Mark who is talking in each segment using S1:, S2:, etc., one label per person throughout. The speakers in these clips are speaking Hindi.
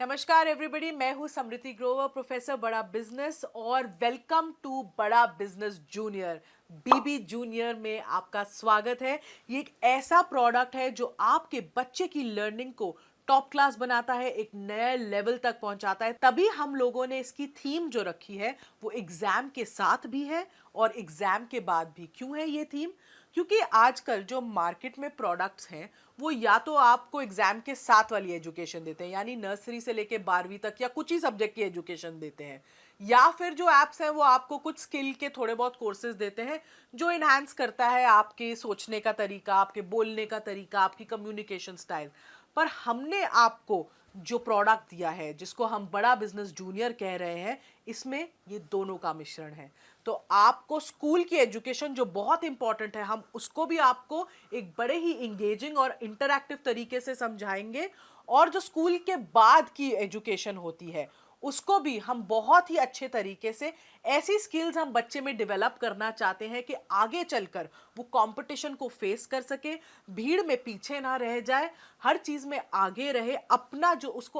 S1: नमस्कार एवरीबॉडी, मैं हूं समृति ग्रोवर, प्रोफेसर बड़ा बिजनेस, और वेलकम टू बड़ा बिजनेस जूनियर। बीबी जूनियर में आपका स्वागत है। ये एक ऐसा प्रोडक्ट है जो आपके बच्चे की लर्निंग को टॉप क्लास बनाता है, एक नए लेवल तक पहुंचाता है। तभी हम लोगों ने इसकी थीम जो रखी है वो एग्जाम के साथ भी है और एग्जाम के बाद भी। क्यों है ये थीम? क्योंकि आजकल जो मार्केट में प्रोडक्ट्स हैं वो या तो आपको एग्जाम के साथ वाली एजुकेशन देते हैं, यानी नर्सरी से लेके 12वीं तक या कुछ ही सब्जेक्ट की एजुकेशन देते हैं, या फिर जो एप्स हैं वो आपको कुछ स्किल के थोड़े बहुत कोर्सेज देते हैं जो इन्हांस करता है आपके सोचने का तरीका, आपके बोलने का तरीका, आपकी कम्युनिकेशन स्टाइल। पर हमने आपको जो प्रोडक्ट दिया है, जिसको हम बड़ा बिजनेस जूनियर कह रहे हैं, इसमें ये दोनों का मिश्रण है। तो आपको स्कूल की एजुकेशन जो बहुत इंपॉर्टेंट है, हम उसको भी आपको एक बड़े ही इंगेजिंग और इंटरैक्टिव तरीके से समझाएंगे, और जो स्कूल के बाद की एजुकेशन होती है उसको भी हम बहुत ही अच्छे तरीके से, ऐसी स्किल्स हम बच्चे में डेवलप करना चाहते हैं कि आगे चलकर वो कंपटीशन को फेस कर सके, भीड़ में पीछे ना रह जाए, हर चीज में आगे रहे, अपना जो उसको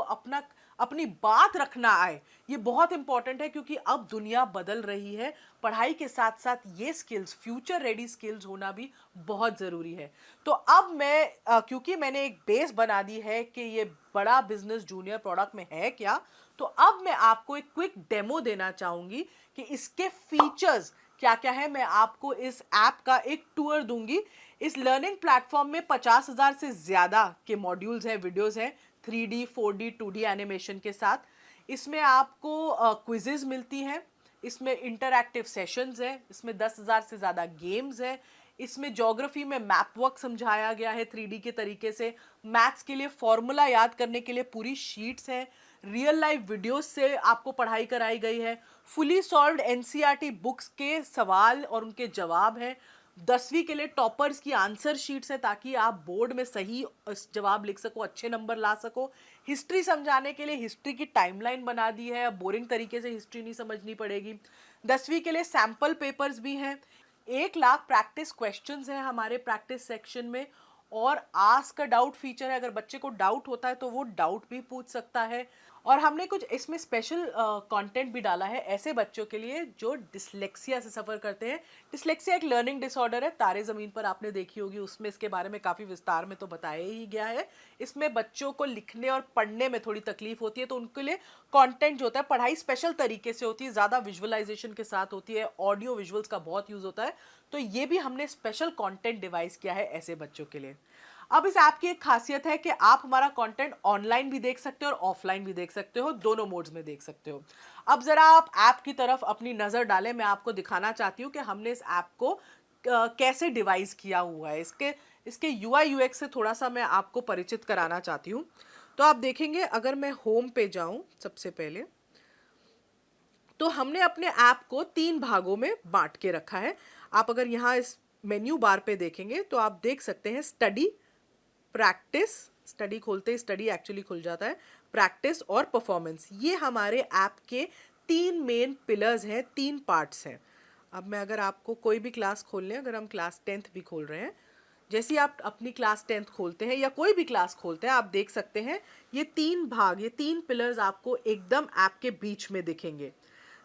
S1: अपनी बात रखना आए। ये बहुत इंपॉर्टेंट है क्योंकि अब दुनिया बदल रही है। पढ़ाई के साथ साथ ये स्किल्स, फ्यूचर रेडी स्किल्स होना भी बहुत जरूरी है। तो अब क्योंकि मैंने एक बेस बना दी है कि ये बड़ा बिजनेस जूनियर प्रोडक्ट में है क्या, तो अब मैं आपको एक क्विक डेमो देना चाहूंगी कि इसके फीचर्स क्या क्या है। मैं आपको इस ऐप का एक टूर दूंगी। इस लर्निंग प्लेटफॉर्म में 50,000 से ज्यादा के मॉड्यूल्स हैं, वीडियोस हैं, 3D 4D 2D एनिमेशन के साथ। इसमें आपको क्विजेज मिलती हैं, इसमें इंटरैक्टिव सेशंस हैं, इसमें 10,000 से ज़्यादा गेम्स हैं, इसमें ज्योग्राफी में मैप वर्क समझाया गया है 3D के तरीके से, मैथ्स के लिए फॉर्मूला याद करने के लिए पूरी शीट्स हैं, रियल लाइफ वीडियोस से आपको पढ़ाई कराई गई है, फुली सॉल्व्ड एनसीईआरटी बुक्स के सवाल और उनके जवाब हैं, 10वीं के लिए टॉपर्स की आंसर शीट्स है ताकि आप बोर्ड में सही जवाब लिख सको, अच्छे नंबर ला सको। हिस्ट्री समझाने के लिए हिस्ट्री की टाइमलाइन बना दी है, बोरिंग तरीके से हिस्ट्री नहीं समझनी पड़ेगी। 10वीं के लिए सैंपल पेपर्स भी हैं, 1 लाख प्रैक्टिस क्वेश्चंस हैं हमारे प्रैक्टिस सेक्शन में, और आस्क अ डाउट फीचर है। अगर बच्चे को डाउट होता है तो वो डाउट भी पूछ सकता है। और हमने कुछ इसमें स्पेशल कंटेंट भी डाला है ऐसे बच्चों के लिए जो डिसलेक्सिया से सफ़र करते हैं। डिसलेक्सिया एक लर्निंग डिसऑर्डर है, तारे ज़मीन पर आपने देखी होगी, उसमें इसके बारे में काफ़ी विस्तार में तो बताया ही गया है। इसमें बच्चों को लिखने और पढ़ने में थोड़ी तकलीफ होती है, तो उनके लिए कंटेंट जो होता है, पढ़ाई स्पेशल तरीके से होती है, ज़्यादा विजुअलाइजेशन के साथ होती है, ऑडियो विजुअल्स का बहुत यूज़ होता है। तो ये भी हमने स्पेशल कंटेंट डिवाइस किया है ऐसे बच्चों के लिए। अब इस ऐप की एक खासियत है कि आप हमारा कंटेंट ऑनलाइन भी देख सकते हो और ऑफलाइन भी देख सकते हो, दोनों मोड्स में देख सकते हो। अब जरा आप ऐप की तरफ अपनी नजर डालें। मैं आपको दिखाना चाहती हूँ कि हमने इस ऐप को कैसे डिवाइस किया हुआ है। इसके इसके यूआई यूएक्स से थोड़ा सा मैं आपको परिचित कराना चाहती हूँ। तो आप देखेंगे, अगर मैं होम पे जाऊं सबसे पहले, तो हमने अपने ऐप को 3 भागों में बांट के रखा है। आप अगर यहाँ इस मेन्यू बार पे देखेंगे तो आप देख सकते हैं स्टडी, प्रैक्टिस, स्टडी खोलते ही स्टडी एक्चुअली खुल जाता है, प्रैक्टिस और परफॉर्मेंस। ये हमारे ऐप के 3 मेन पिलर्स हैं, 3 पार्ट्स हैं। अब मैं अगर आपको कोई भी क्लास खोल लें, अगर हम क्लास 10th भी खोल रहे हैं, जैसे ही आप अपनी क्लास 10th खोलते हैं या कोई भी क्लास खोलते हैं, आप देख सकते हैं ये 3 भाग, ये 3 पिलर्स आपको एकदम ऐप के बीच में दिखेंगे।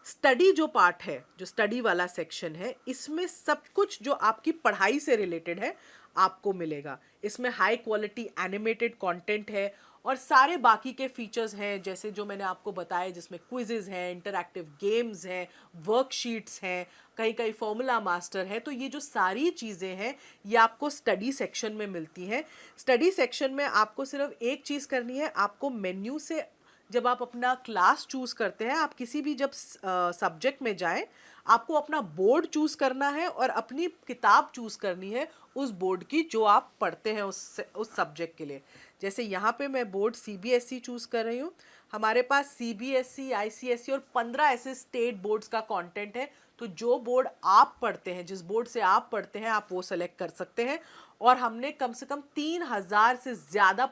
S1: स्टडी जो पार्ट है, जो स्टडी वाला सेक्शन है, इसमें सब कुछ जो आपकी पढ़ाई से रिलेटेड है आपको मिलेगा। इसमें हाई क्वालिटी एनिमेटेड कंटेंट है और सारे बाकी के फीचर्स हैं, जैसे जो मैंने आपको बताया, जिसमें क्विजेज हैं, इंटरैक्टिव गेम्स हैं, वर्कशीट्स हैं, कहीं कहीं फॉर्मूला मास्टर है। तो ये जो सारी चीज़ें हैं ये आपको स्टडी सेक्शन में मिलती हैं। स्टडी सेक्शन में आपको सिर्फ एक चीज़ करनी है, आपको मेन्यू से जब आप अपना क्लास चूज करते हैं, आप किसी भी जब सब्जेक्ट में जाएं, आपको अपना बोर्ड चूज करना है और अपनी किताब चूज करनी है उस बोर्ड की जो आप पढ़ते हैं उस सब्जेक्ट के लिए। जैसे यहाँ पे मैं बोर्ड सीबीएसई चूज कर रही हूँ। हमारे पास सीबीएसई, आईसीएसई और 15 ऐसे स्टेट बोर्ड्स का कंटेंट है। तो जो बोर्ड आप पढ़ते हैं, जिस बोर्ड से आप पढ़ते हैं, आप वो सेलेक्ट कर सकते हैं। और हमने कम से कम 3,000 से ज़्यादा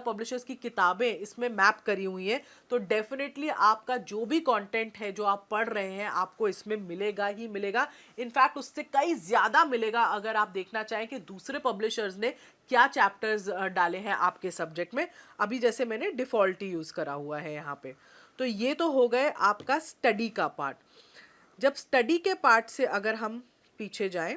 S1: पब्लिशर्स की किताबें इसमें मैप करी हुई हैं। तो डेफिनेटली आपका जो भी कंटेंट है जो आप पढ़ रहे हैं, आपको इसमें मिलेगा ही मिलेगा। इनफैक्ट उससे कई ज़्यादा मिलेगा अगर आप देखना चाहें कि दूसरे पब्लिशर्स ने क्या चैप्टर्स डाले हैं आपके सब्जेक्ट में। अभी जैसे मैंने डिफ़ॉल्ट ही यूज़ करा हुआ है यहाँ पे। तो ये तो हो गए आपका स्टडी का पार्ट। जब स्टडी के पार्ट से अगर हम पीछे जाएं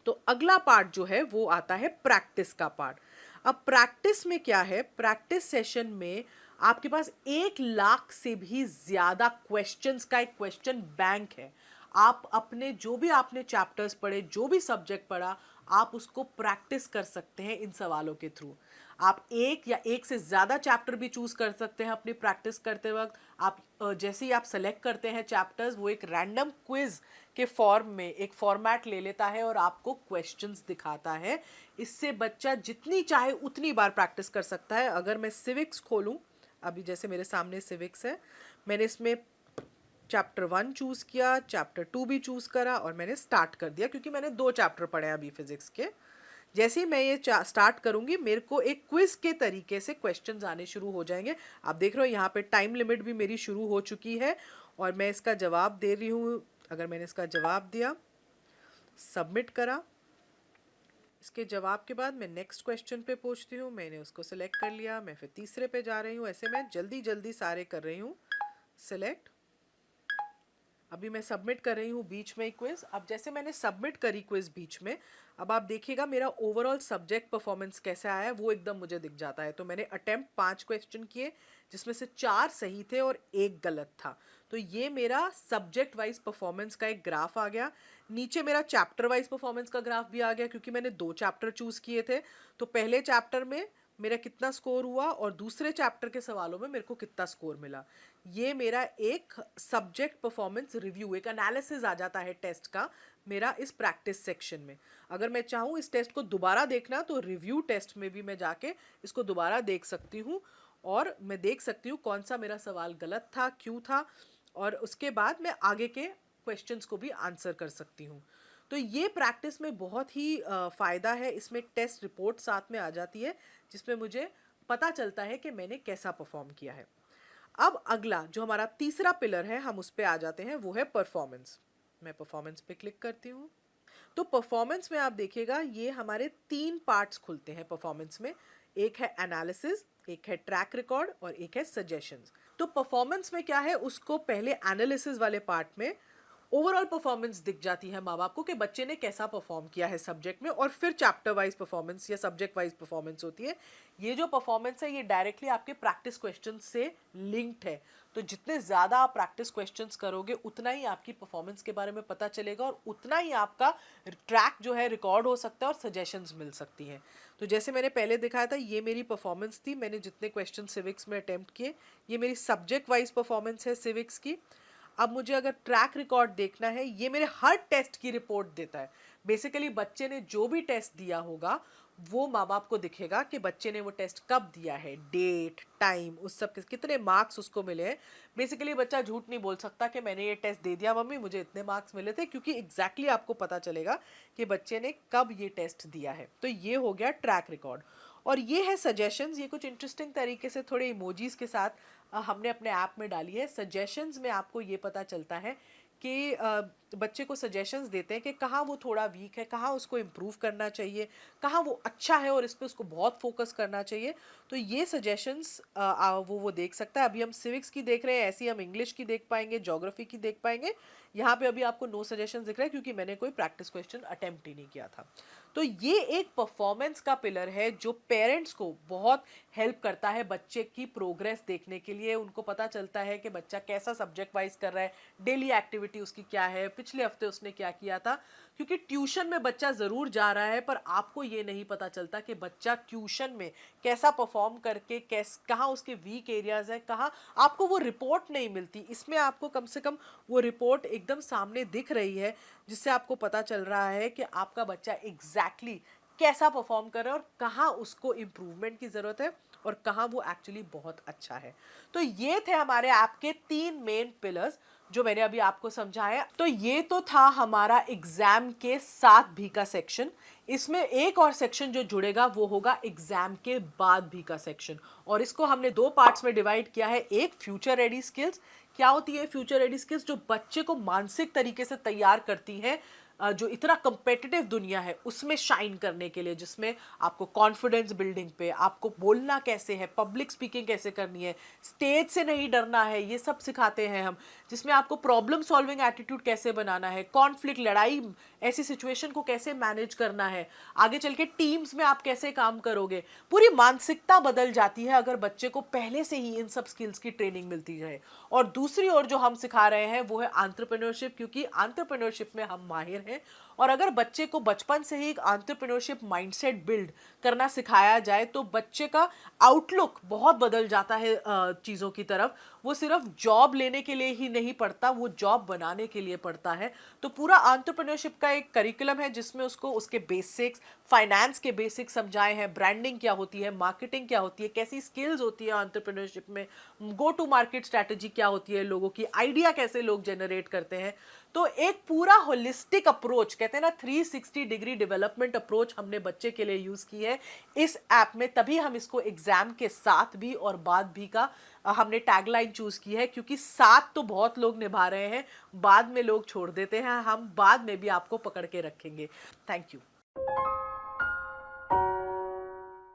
S1: तो अगला पार्ट जो है वो आता है प्रैक्टिस का पार्ट। अब प्रैक्टिस में क्या है, प्रैक्टिस सेशन में आपके पास 1 लाख से भी ज़्यादा क्वेश्चंस का एक क्वेश्चन बैंक है। आप अपने जो भी आपने चैप्टर्स पढ़े, जो भी सब्जेक्ट पढ़ा, आप उसको प्रैक्टिस कर सकते हैं इन सवालों के थ्रू। आप एक या एक से ज़्यादा चैप्टर भी चूज़ कर सकते हैं अपनी प्रैक्टिस करते वक्त। आप जैसे ही आप सेलेक्ट करते हैं चैप्टर्स, वो एक रैंडम क्विज के फॉर्म में एक फॉर्मेट ले लेता है और आपको क्वेश्चंस दिखाता है। इससे बच्चा जितनी चाहे उतनी बार प्रैक्टिस कर सकता है। अगर मैं सिविक्स खोलूँ, अभी जैसे मेरे सामने सिविक्स है, मैंने इसमें चैप्टर 1 चूज़ किया, चैप्टर 2 भी चूज़ करा और मैंने स्टार्ट कर दिया, क्योंकि मैंने 2 चैप्टर पढ़े हैं अभी फिजिक्स के। जैसे ही मैं ये स्टार्ट करूंगी, मेरे को एक क्विज के तरीके से क्वेश्चंस आने शुरू हो जाएंगे। आप देख रहे हो यहाँ पे टाइम लिमिट भी मेरी शुरू हो चुकी है और मैं इसका जवाब दे रही हूँ। अगर मैंने इसका जवाब दिया, सबमिट करा, इसके जवाब के बाद मैं नेक्स्ट क्वेश्चन पे पहुँचती हूँ। मैंने उसको सिलेक्ट कर लिया, मैं फिर तीसरे पे जा रही हूँ। ऐसे मैं जल्दी जल्दी सारे कर रही हूँ सिलेक्ट। अभी मैं सबमिट कर रही हूँ बीच में क्विज। अब जैसे मैंने सबमिट करी क्विज बीच में, अब आप देखिएगा मेरा ओवरऑल सब्जेक्ट परफॉर्मेंस कैसा आया है, वो एकदम मुझे दिख जाता है। तो मैंने अटेम्प्ट 5 क्वेश्चन किए, जिसमें से 4 सही थे और 1 गलत था। तो ये मेरा सब्जेक्ट वाइज परफॉर्मेंस का एक ग्राफ आ गया। नीचे मेरा चैप्टर वाइज परफॉर्मेंस का ग्राफ भी आ गया, क्योंकि मैंने 2 चैप्टर चूज किए थे। तो पहले चैप्टर में मेरा कितना स्कोर हुआ और दूसरे चैप्टर के सवालों में मेरे को कितना स्कोर मिला। ये मेरा एक सब्जेक्ट परफॉर्मेंस रिव्यू, एक एनालिसिस आ जाता है टेस्ट का मेरा इस प्रैक्टिस सेक्शन में। अगर मैं चाहूँ इस टेस्ट को दोबारा देखना, तो रिव्यू टेस्ट में भी मैं जाके इसको दोबारा देख सकती हूँ और मैं देख सकती हूँ कौन सा मेरा सवाल गलत था, क्यों था, और उसके बाद मैं आगे के क्वेश्चंस को भी आंसर कर सकती हूँ। तो ये प्रैक्टिस में बहुत ही फ़ायदा है। इसमें एक टेस्ट रिपोर्ट साथ में आ जाती है, जिसमें मुझे पता चलता है कि मैंने कैसा परफॉर्म किया है। अब अगला जो हमारा तीसरा पिलर है, हम उस पे आ जाते हैं, वो है परफॉर्मेंस। मैं परफॉर्मेंस पे क्लिक करती हूँ। तो परफॉर्मेंस में आप देखिएगा ये हमारे 3 पार्ट्स खुलते हैं परफॉर्मेंस में। एक है एनालिसिस, एक है ट्रैक रिकॉर्ड और एक है सजेशंस। तो परफॉर्मेंस में क्या है, उसको पहले एनालिसिस वाले पार्ट में ओवरऑल परफॉर्मेंस दिख जाती है माँ बाप को कि बच्चे ने कैसा परफॉर्म किया है सब्जेक्ट में, और फिर चैप्टर वाइज परफॉर्मेंस या सब्जेक्ट वाइज परफॉर्मेंस होती है। ये जो परफॉर्मेंस है ये डायरेक्टली आपके प्रैक्टिस क्वेश्चन से लिंक्ड है। तो जितने ज़्यादा आप प्रैक्टिस क्वेश्चंस करोगे, उतना ही आपकी परफॉर्मेंस के बारे में पता चलेगा और उतना ही आपका ट्रैक जो है रिकॉर्ड हो सकता है और सजेशंस मिल सकती हैं। तो जैसे मैंने पहले दिखाया था, ये मेरी परफॉर्मेंस थी। मैंने जितने क्वेश्चन सिविक्स में अटेम्प्ट किए, ये मेरी सब्जेक्ट वाइज परफॉर्मेंस है सिविक्स की। अब मुझे अगर ट्रैक रिकॉर्ड देखना है, ये मेरे हर टेस्ट की रिपोर्ट देता है। बेसिकली बच्चे ने जो भी टेस्ट दिया होगा वो माँ बाप को दिखेगा कि बच्चे ने वो टेस्ट कब दिया है, डेट, टाइम, उस सब कितने मार्क्स उसको मिले हैं। बेसिकली बच्चा झूठ नहीं बोल सकता कि मैंने ये टेस्ट दे दिया मम्मी, मुझे इतने मार्क्स मिले थे, क्योंकि एग्जैक्टली आपको पता चलेगा कि बच्चे ने कब ये टेस्ट दिया है। तो ये हो गया ट्रैक रिकॉर्ड। और ये है सजेशंस। ये कुछ इंटरेस्टिंग तरीके से थोड़े इमोजीज के साथ हमने अपने ऐप में डाली है। सजेशंस में आपको ये पता चलता है कि बच्चे को सजेशंस देते हैं कि कहाँ वो थोड़ा वीक है, कहाँ उसको इम्प्रूव करना चाहिए, कहाँ वो अच्छा है और इस पे उसको बहुत फोकस करना चाहिए। तो ये सजेशंस वो देख सकता है। अभी हम सिविक्स की देख रहे हैं, ऐसे ही हम इंग्लिश की देख पाएंगे, ज्योग्राफी की देख पाएंगे। यहाँ पे अभी आपको नो सजेशंस दिख रहा है, क्योंकि मैंने कोई प्रैक्टिस क्वेश्चन अटेम्प्ट ही नहीं किया था। तो ये एक परफॉर्मेंस का पिलर है जो पेरेंट्स को बहुत हेल्प करता है बच्चे की प्रोग्रेस देखने के लिए। उनको पता चलता है कि बच्चा कैसा सब्जेक्ट वाइज कर रहा है, डेली एक्टिविटी उसकी क्या है, पिछले हफ्ते उसने क्या किया था। क्योंकि ट्यूशन में बच्चा ज़रूर जा रहा है, पर आपको ये नहीं पता चलता कि बच्चा ट्यूशन में कैसा परफॉर्म करके कहाँ उसके वीक एरियाज हैं, कहाँ आपको वो रिपोर्ट नहीं मिलती। इसमें आपको कम से कम वो रिपोर्ट एकदम सामने दिख रही है, जिससे आपको पता चल रहा है कि आपका बच्चा एग्जैक्टली कैसा परफॉर्म कर रहा है और कहाँ उसको इम्प्रूवमेंट की ज़रूरत है और कहाँ वो एक्चुअली बहुत अच्छा है। तो ये थे हमारे ऐप के 3 मेन पिलर्स जो मैंने अभी आपको समझाया। तो ये तो था हमारा एग्जाम के साथ भी का सेक्शन। इसमें एक और सेक्शन जो जुड़ेगा वो होगा एग्जाम के बाद भी का सेक्शन, और इसको हमने 2 पार्ट्स में डिवाइड किया है। एक फ्यूचर रेडी स्किल्स। क्या होती है फ्यूचर रेडी स्किल्स? जो बच्चे को मानसिक तरीके से तैयार करती हैं जो इतना कंपेटिटिव दुनिया है उसमें शाइन करने के लिए, जिसमें आपको कॉन्फिडेंस बिल्डिंग पे, आपको बोलना कैसे है, पब्लिक स्पीकिंग कैसे करनी है, स्टेज से नहीं डरना है, ये सब सिखाते हैं हम। जिसमें आपको प्रॉब्लम सॉल्विंग एटीट्यूड कैसे बनाना है, कॉन्फ्लिक्ट, लड़ाई, ऐसी सिचुएशन को कैसे मैनेज करना है, आगे चल के टीम्स में आप कैसे काम करोगे। पूरी मानसिकता बदल जाती है अगर बच्चे को पहले से ही इन सब स्किल्स की ट्रेनिंग मिलती जाए। और दूसरी ओर जो हम सिखा रहे हैं वो है एंटरप्रेन्योरशिप, क्योंकि एंटरप्रेन्योरशिप में हम माहिर हैं। और अगर बच्चे को बचपन से ही एक एंटरप्रेन्योरशिप माइंडसेट बिल्ड करना सिखाया जाए तो बच्चे का आउटलुक बहुत बदल जाता है चीज़ों की तरफ। वो सिर्फ जॉब लेने के लिए ही नहीं पढ़ता, वो जॉब बनाने के लिए पढ़ता है। तो पूरा एंटरप्रेन्योरशिप का एक करिकुलम है जिसमें उसको उसके बेसिक्स, फाइनेंस के बेसिक्स समझाए हैं, ब्रांडिंग क्या होती है, मार्केटिंग क्या होती है, कैसी स्किल्स होती है एंटरप्रेन्योरशिप में, गो टू मार्केट स्ट्रैटेजी क्या होती है, लोगों की आइडिया कैसे लोग जनरेट करते हैं। तो एक पूरा होलिस्टिक अप्रोच, कहते हैं ना 360 डिग्री डेवलपमेंट अप्रोच, हमने बच्चे के लिए यूज की है इस ऐप में। तभी हम इसको एग्जाम के साथ भी और बाद भी का हमने टैगलाइन चूज की है, क्योंकि साथ तो बहुत लोग निभा रहे हैं, बाद में लोग छोड़ देते हैं, हम बाद में भी आपको पकड़ के रखेंगे। Thank you.